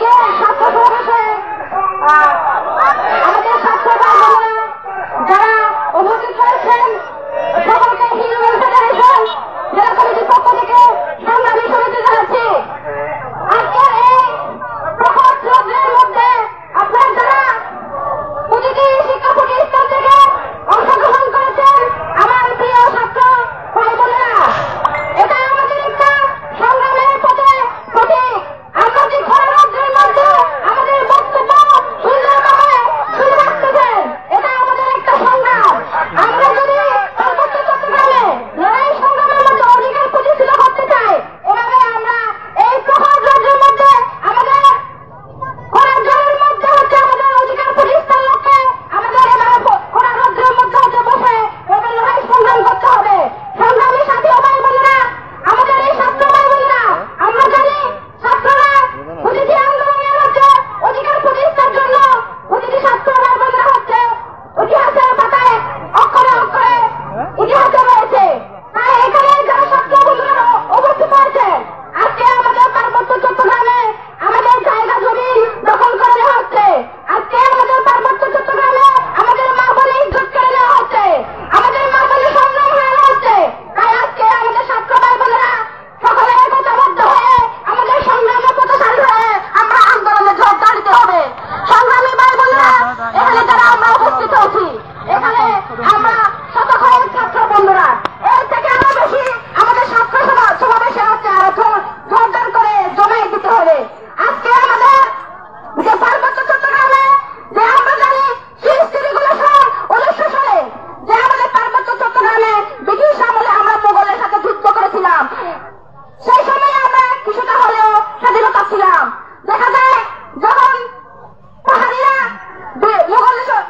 আজকে ছাত্র সমাবেশে আমাদের ছাত্র ভাই যারা উপস্থিত হয়েছেন সকলকে হিউম্যান ফেডারেশন জেলা কমিটির পক্ষ থেকে সংগ্রামী সমিতি জানাচ্ছি। আজকের এই প্রখর রৌদ্রের মধ্যে আপনার যারা প্রতিটি শিক্ষা প্রতিষ্ঠান থেকে অংশগ্রহণ করেছেন আমার প্রিয় ছাত্র ভাই বোনেরা, এটা আমাদের একটা সংগ্রামের পথে প্রতীক। আমরা যে খরা রৌদ্রের মধ্যে আমাদের বক্তব্য সুন্দরভাবে শুনে রাখতেছেন, এটা আমাদের একটা সংগ্রাম। আমরা যদি পার্বত্য চট্টগ্রামে লড়াই সংগ্রামের মধ্যে অধিকার প্রতিষ্ঠিত করতে চাই, এভাবে আমরা এই প্রখর রৌদ্রের মধ্যে আমাদের খরা জলের মধ্যে হচ্ছে আমাদের অধিকার প্রতিষ্ঠার লক্ষ্যে আমাদের এভাবে খরা রৌদ্রের মধ্যে হচ্ছে বসে এভাবে লড়াই সংগ্রাম করতে হবে। সংগ্রামী সাথী ভাই বোনেরা, আমাদের এই ছাত্র ভাই বোনেরা, আমরা জানি ছাত্ররা প্রতিটি আন্দোলনের হচ্ছে অধিকার প্রতিষ্ঠার জন্য প্রতিটি ছাত্র ভাই বোনেরা হচ্ছে ইতিহাসের পাতায় অক্ষরে অক্ষরে ইতিহাসে রয়েছে। তাই এখানে যারা ছাত্র বন্ধুরা উপস্থিত হয়েছেন, আজকে আমাদের পার্বত্য চট্টগ্রামে আমাদের জায়গা জমি দখল করে নেওয়া হচ্ছে। আজকে আমাদের পার্বত্য চট্টগ্রামে আমাদের মা বোনের ইজ্জত কেড়ে নেওয়া হচ্ছে, আমাদের মা বোনের সম্মান হারানো হচ্ছে। তাই আজকে আমাদের ছাত্র ভাই বোনেরা সকলে একতাবদ্ধ হয়ে আমাদের সংগ্রামের পথচারী হয়ে আমরা আন্দোলনে জোরদার দিতে হবে। সংগ্রামী ভাই বোনেরা, এখানে যারা আমরা উপস্থিত হয়েছি, এখানে আমরা শতকয়েক ছাত্র বন্ধুরা, এর থেকে আরো বেশি আমাদের ছাত্র সমাবেশে হচ্ছে আরো জোরদার করে জমায়ে দিতে হবে। আজকে আমাদের যে পার্বত্য চট্টগ্রামে যে আমরা জানি সিরিগুলো 1900 সালে যে আমাদের পার্বত্য চট্টগ্রামে ব্রিটিশ আমলে আমরা মোগলের সাথে যুদ্ধ করেছিলাম, সেই সময় আমরা কিছুটা হলেও স্বাধীনতা ছিলাম। দেখা যায় যখন পাহাড়িরা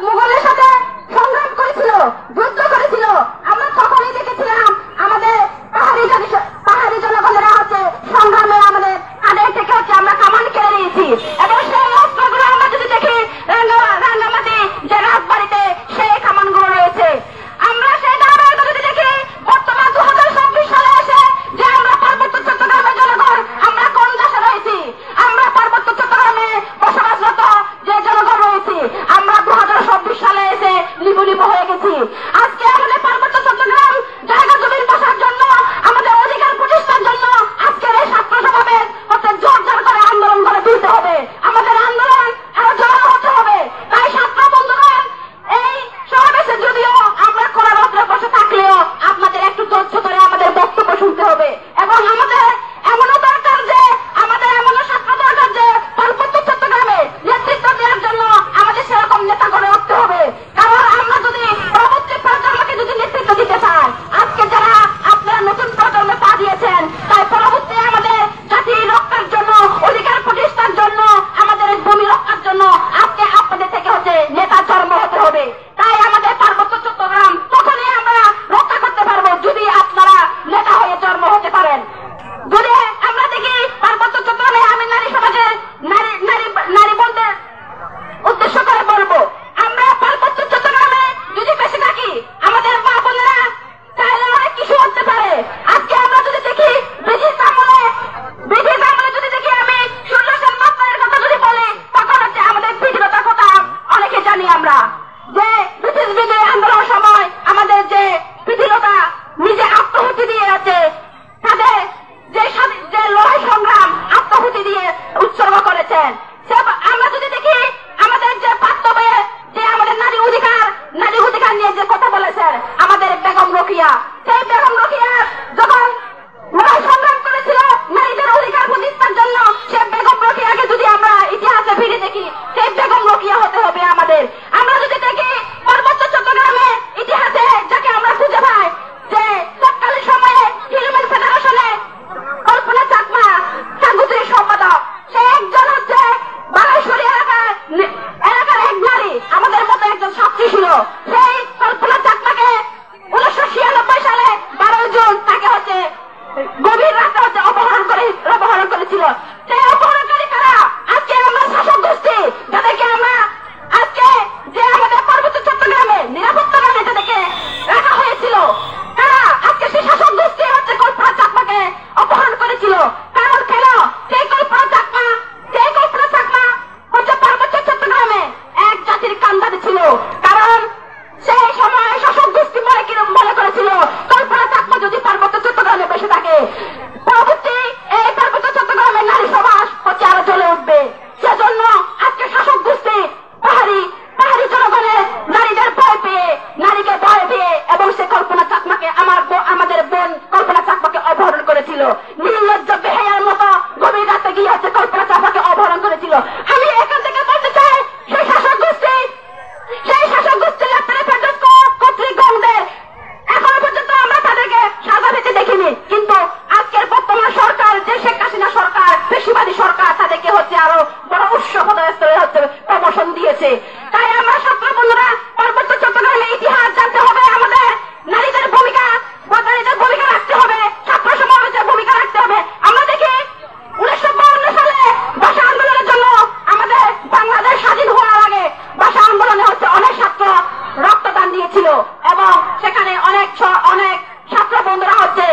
মোগলের সাথে সংগ্রাম করেছিল, যুদ্ধ করেছিল, আমরা তখনই দেখেছিলাম আমাদের পাহাড়ি জনগণেরা হচ্ছে সংগ্রামে আমাদের কাঁধের থেকে হচ্ছে আমরা কামান কেড়ে নিয়েছি। এবং সেই অস্ত্রগুলো আমরা যদি দেখি রাঙ্গামাটি যে রাজবাড়িতে সেই কামানগুলো রয়েছে। আমরা সেই ধারাবাহিকতা যদি দেখি বর্তমান 2026 সালে এসে যে আমরা পার্বত্য চট্টগ্রামের জনগণ আমরা কোন দেশে রয়েছি, আমরা পার্বত্য চট্টগ্রামে বসবাসরত যে জনগণ রয়েছি, আমরা 2026 সালে এসে লিবুলিব হয়ে গেছি। আজকে আমাদের পার্বত্য চট্টগ্রাম জায়গা জমির বসার জন্য আমাদের অধিকার প্রতিষ্ঠার জন্য আজকের এই ছাত্র সমাবেশ হচ্ছে জোরদার করে আন্দোলন করে তুলতে হবে। আরো বড় উৎস পদস্থলে হচ্ছে প্রমোশন দিয়েছে। তাই আমরা ছাত্র বন্ধুরা পার্বত্য চট্টগ্রামের ইতিহাস জানতে হবে, আমাদের নারীদের ভূমিকা রাখতে হবে, ছাত্র সমাবেশের ভূমিকা রাখতে হবে। আমরা দেখি 1952 সালে ভাষা আন্দোলনের জন্য আমাদের বাংলাদেশ স্বাধীন হওয়ার আগে ভাষা আন্দোলনে হচ্ছে অনেক ছাত্র রক্তদান দিয়েছিল এবং সেখানে অনেক ছাত্র বন্ধুরা হচ্ছে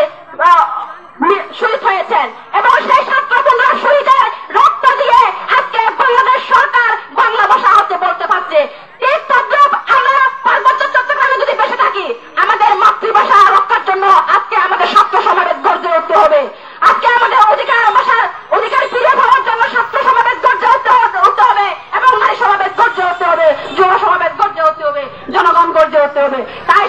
শহীদ হয়েছেন এবং সেই ছাত্র বন্ধুরা শহীদের রক্ত দিয়ে আজকে বাংলাদেশ সরকার বাংলা ভাষা হচ্ছে বলতে পারছে। এই তদ্রুপ আমরা পার্বত্য চট্টগ্রামে যদি বেঁচে থাকি আমাদের মাতৃভাষা রক্ষার জন্য আজকে আমাদের ছাত্র সমাবেশ গর্জে উঠতে হবে। আজকে আমাদের অধিকার ফিরে পাওয়ার জন্য ছাত্র সমাবেশ গর্জে উঠতে হবে এবং নারী সমাবেশ গর্জে উঠতে হবে, যুব সমাবেশ গর্জে উঠতে হবে, জনগণ গর্জে উঠতে হবে। তাই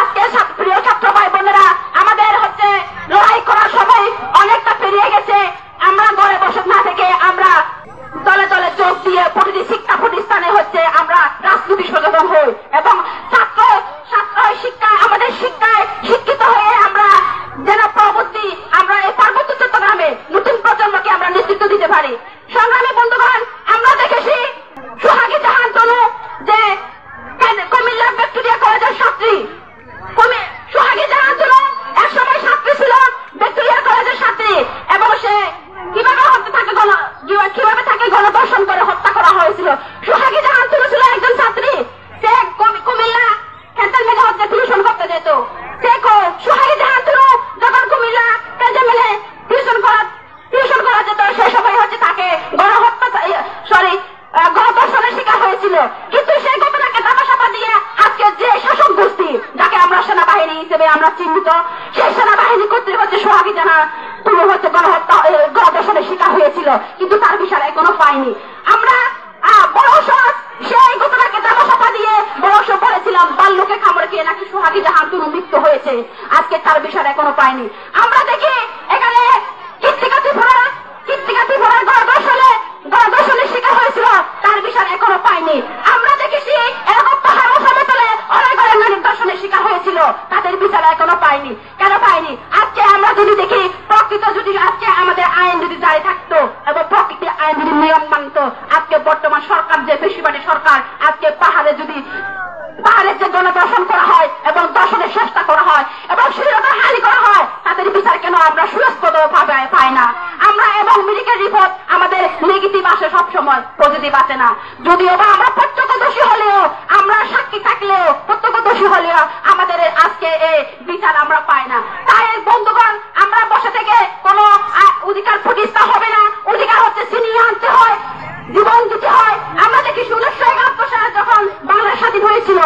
আজকে প্রিয় ছাত্র ভাই বোনেরা, আমাদের হচ্ছে লড়াই করার সময় অনেকটা পেরিয়ে গেছে। আমরা ঘরে বসে না থেকে আমরা দলে দলে যোগ দিয়ে প্রতিটি শিক্ষা প্রতিষ্ঠানে হচ্ছে আমরা রাজনৈতিক সচেতন হই এবং ছাত্র শিক্ষায় আমাদের শিক্ষায় শিক্ষিত হয়ে আমরা যেন পরবর্তী আমরা এই পার্বত্য চট্টগ্রামে নতুন প্রজন্মকে আমরা নেতৃত্ব দিতে পারি। সংগ্রামী বন্ধুগণ, আমরা দেখেছি সোহাগী জাহান তনু যে কুমিল্লা ভিক্টোরিয়া কলেজের ছাত্রী, সোহাগী জাহান তনু এক সময় ছাত্রী ছিল ভিক্টোরিয়া কলেজের ছাত্রী এবং সে কিভাবে তাকে গণধর্ষণ করে হত্যা করা হয়েছিল। সোহাগী জাহান তনু ছিল একজন ছাত্রী, সে কুমিল্লা ক্যান্টনমেন্টে হচ্ছে টিউশন করতে যেত। সোহাগী জাহান তনু যখন কুমিল্লা ক্যান্টনমেন্টে টিউশন করা যেত সে সময় হচ্ছে তাকে গণধর্ষণের শিকার হয়েছিল। কিন্তু সেই ঘটনাকে দাপাসাপা দিয়ে আজকে যে শাসক গোষ্ঠী যাকে আমরা সেনাবাহিনী হিসেবে আমরা চিহ্নিত, সেই সেনাবাহিনী কর্তৃক হচ্ছে সোহাগী জাহান তনু হচ্ছে গণধর্ষণের শিকার হয়েছিল কিন্তু তার বিচার এখনো পাইনি। আমরা সেই ঘটনাকে দাপাসাপা দিয়ে বড় বলেছিলাম বাল্যকে কামড়ে খেয়ে নাকি সোহাগী জাহান তনু মৃত্যু হয়েছে, আজকে তার বিচার এখনো পাইনি। আমরা দেখি এখানে কীর্তিকাতি ভরা গণধর্ষণের শিকার হয়েছিল, তার বিচার এখনো পাইনি। আমরা দেখেছি এরকম পাহাড় সমতলে অনেক নারীর ধর্ষণের শিকার হয়েছিল, তাদের বিচার এখনো পাইনি। কেন পাইনি? আজকে আমরা যদি দেখি যদি আজকে আমাদের আইন যদি জারি থাকতো এবং প্রকৃতি আইন যদি নিয়ম মানত, আজকে বর্তমান সরকার যে বেশিরভাগী সরকার আজকে পাহাড়ের যে গণধর্ষণ করা হয় এবং ধর্ষণের চেষ্টা করা হয় এবং স্বাধীনতা হানি করা হয়, তাদের বিচার কেন আমরা সুস্পষ্ট ভাবে পাই না? আমরা এবং মেডিকেল রিপোর্ট আমাদের নেগেটিভ আসে, সবসময় পজিটিভ আসে না। যদিও বা আমরা প্রত্যক্ষদর্শী হলেও, আমরা সাক্ষী থাকলেও, প্রত্যক্ষদর্শী হলেও আমাদের আজকে এই বিচার আমরা পাই না। তাই বন্ধুগণ, আমরা বসে থেকে কোন অধিকার প্রতিষ্ঠা হবে না, অধিকার হচ্ছে ছিনিয়ে আনতে হয়, জীবন দিতে হয়। আমরা দেখি 1971 সালে যখন বাংলাদেশ স্বাধীন হয়েছিল,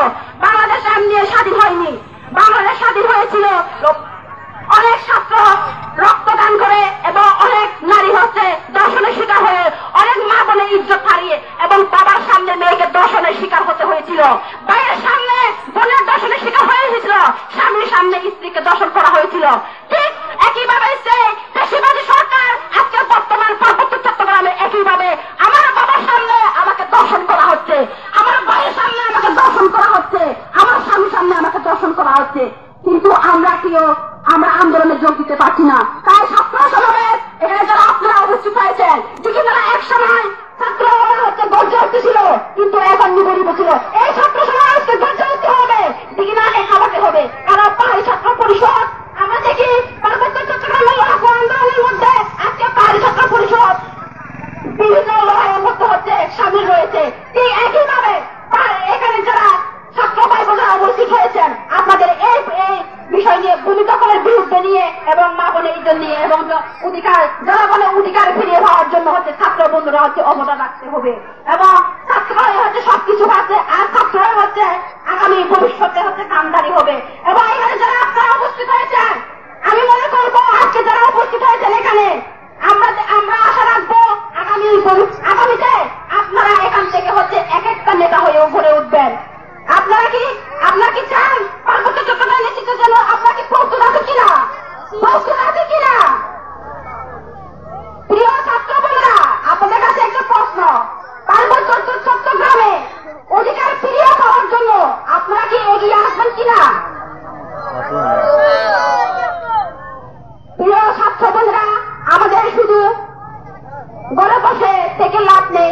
বাংলাদেশ এমনি স্বাধীন হয়নি। বাংলাদেশ স্বাধীন হয়েছিল অনেক ছাত্র রক্তদান করে এবং অনেক নারী হচ্ছে ধর্ষণের শিকার হয়ে, অনেক মা বোনের ইজ্জত হারিয়ে এবং বাবার সামনে মেয়েকে ধর্ষণের শিকার হতে হয়েছিল, ভাইয়ের সামনে বোনের ধর্ষণের শিকার হয়েছিল, স্বামীর সামনে স্ত্রীকে ধর্ষণ করা হয়েছিল। ঠিক একইভাবে পেশিবাদী সরকার আজকে বর্তমান পার্বত্য চট্টগ্রামে একইভাবে আমার বাবার সামনে আমাকে ধর্ষণ করা হচ্ছে, আমার ভাইয়ের সামনে আমাকে ধর্ষণ করা হচ্ছে, আমার স্বামীর সামনে আমাকে ধর্ষণ করা হচ্ছে। কিন্তু আমরা আন্দোলনে যোগ দিতে পারছি না। তাই ছাত্র সমাবেশ এখানে যারা আপনারা উপস্থিত হয়েছেন, যদি তারা এক সময় ছাত্র হচ্ছে গর্জে উঠতেছিল কিন্তু এখন নিবরিত ছিল, এই ছাত্র সমাবেশকে গর্জে উঠতে হবে, দিকে না খাওয়াতে হবে। কারণ পাহাড়ি ছাত্র পরিষদ আমরা দেখি পার্বত্য চট্টগ্রামের লড়াকু আন্দোলনের মধ্যে আজকে পাহাড়ি ছাত্র পরিষদ বিভিন্ন লড়াইয়ের মধ্যে হচ্ছে সামিল রয়েছে। ঠিক একইভাবে এখানে যারা ছাত্র ভাই বোনেরা উপস্থিত হয়েছেন, আপনাদের এই বিষয় নিয়ে ভূমিকা করার বিরুদ্ধে নিয়ে এবং মা বোনের ইজ্জত নিয়ে এবং জনগণের অধিকার ফিরিয়ে পাওয়ার জন্য হচ্ছে ছাত্র বন্ধুরা হচ্ছে অবদান রাখতে হবে এবং ছাত্ররাই হচ্ছে সবকিছু আছে আর ছাত্ররাই হচ্ছে আগামী ভবিষ্যতে হচ্ছে কামদারি হবে। এবং এখানে যারা আপনারা উপস্থিত হয়েছেন, আমি মনে করবো আজকে যারা উপস্থিত হয়েছেন এখানে আমরা আশা রাখবো আগামীতে আপনারা এখান থেকে হচ্ছে এক একটা নেতা হয়েও গড়ে উঠবেন। আপনারা কি চান পার্বত্য চট্টগ্রামের নেতৃত্বের জন্য? আপনারা কি প্রস্তুত আছে কিনা? প্রিয় ছাত্র বোনেরা, আপনাদের কাছে একটা প্রশ্ন, পার্বত্য চট্টগ্রামে অধিকার ফিরিয়ে পাওয়ার জন্য আপনারা কি এগিয়ে আসবেন কিনা? প্রিয় ছাত্র বোনেরা, আমাদের শুধু ঘরে বসে থেকে লাভ নেই।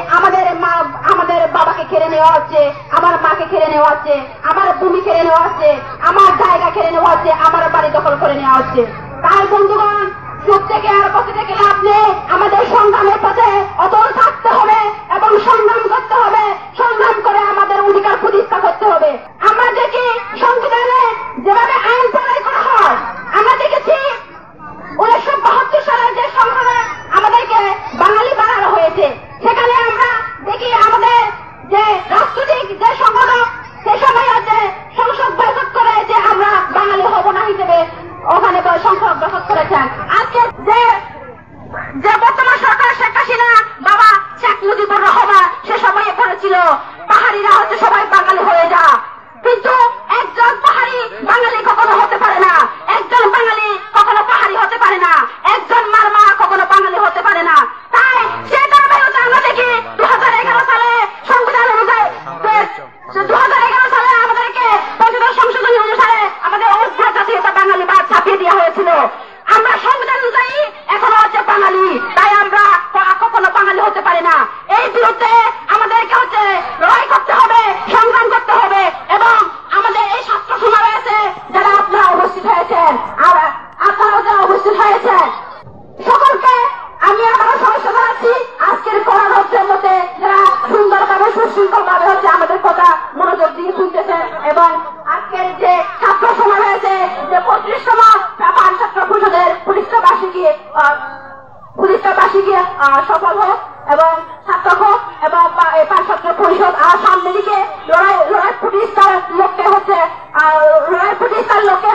আমাদের বাবাকে কেড়ে নেওয়া হচ্ছে, আমার মাকে কেড়ে নেওয়া হচ্ছে, আমার ভূমি কেড়ে নেওয়া হচ্ছে, আমার জায়গা কেড়ে নেওয়া হচ্ছে, আমার বাড়ি দখল করে নেওয়া হচ্ছে। তাই বন্ধুগণ, চুপ থেকে আর বসে থেকে লাভ নেই। আমাদের সংগ্রামের পথে অটল থাকতে হবে এবং সংগ্রাম করতে হবে। সংগ্রাম করে আমাদের অধিকার প্রতিষ্ঠা করতে হবে। আমরা দেখি সংবিধানে যেভাবে আইন প্রণয়ন করা হয়, আমরা দেখেছি 1972 সালে যে সংগ্রামে আমাদেরকে বাঙালি বানানো হয়েছে, সেখানে আমরা দেখি আমাদের যে রাজনৈতিক যে সংগঠন সে সময় যে সংসদ বৈঠক করে যে আমরা বাঙালি হব না হিসেবে ওখানে সংসদ বৈঠক করেছেন। আজকে যে বর্তমান সরকার শেখ হাসিনা বাবা শেখ মুজিবুর রহমান সে সময়ে বলেছিল পাহাড়িরা হচ্ছে সবাই বাঙালি হয়ে যা, কিন্তু একজন পাহাড়ি বাঙালি কখনো হতে পারে না, একজন বাঙালি কখনো পাহাড়ি হতে পারে না, একজন মারমা কখনো বাঙালি হতে পারে না। তাই সে ধারাবাহিকতা আমরা দেখি 2011 সালে সংবিধান অনুযায়ী 2011 সালে আমাদেরকে সংশোধনী অনুসারে আমাদের অবস্থা জাতীয়তা বাঙালি বাদ ছাপিয়ে দেওয়া হয়েছিল। আমরা সংবিধান অনুযায়ী এখনো হচ্ছে বাঙালি, তাই আমরা কখনো বাঙালি হতে পারি না। এই বিরুদ্ধে আমাদেরকে হচ্ছে লড়াই করতে হবে, সংগ্রাম করতে হবে এবং আমাদের এই ছাত্র সমাবেশে যারা আপনারা উপস্থিত হয়েছেন, আপনারাও যারা উপস্থিত হয়েছেন, সকলকে আমি আবারও সমস্যা জানাচ্ছি। আজকের করার মধ্যে যারা সুন্দরভাবে সুশৃঙ্খল ভাবে হচ্ছে আমাদের কথা মনোযোগ দিয়ে শুনতেছেন এবং আজকের যে ছাত্র সমাবেশে যে 25তম জাপান ছাত্র পরিষদের প্রতিষ্ঠা বার্ষিকী সফল হোক এবং সার্থক হোক এবং ছাত্র পরিষদ আর সামনে দিকে লড়াই প্রতিষ্ঠার লক্ষ্যে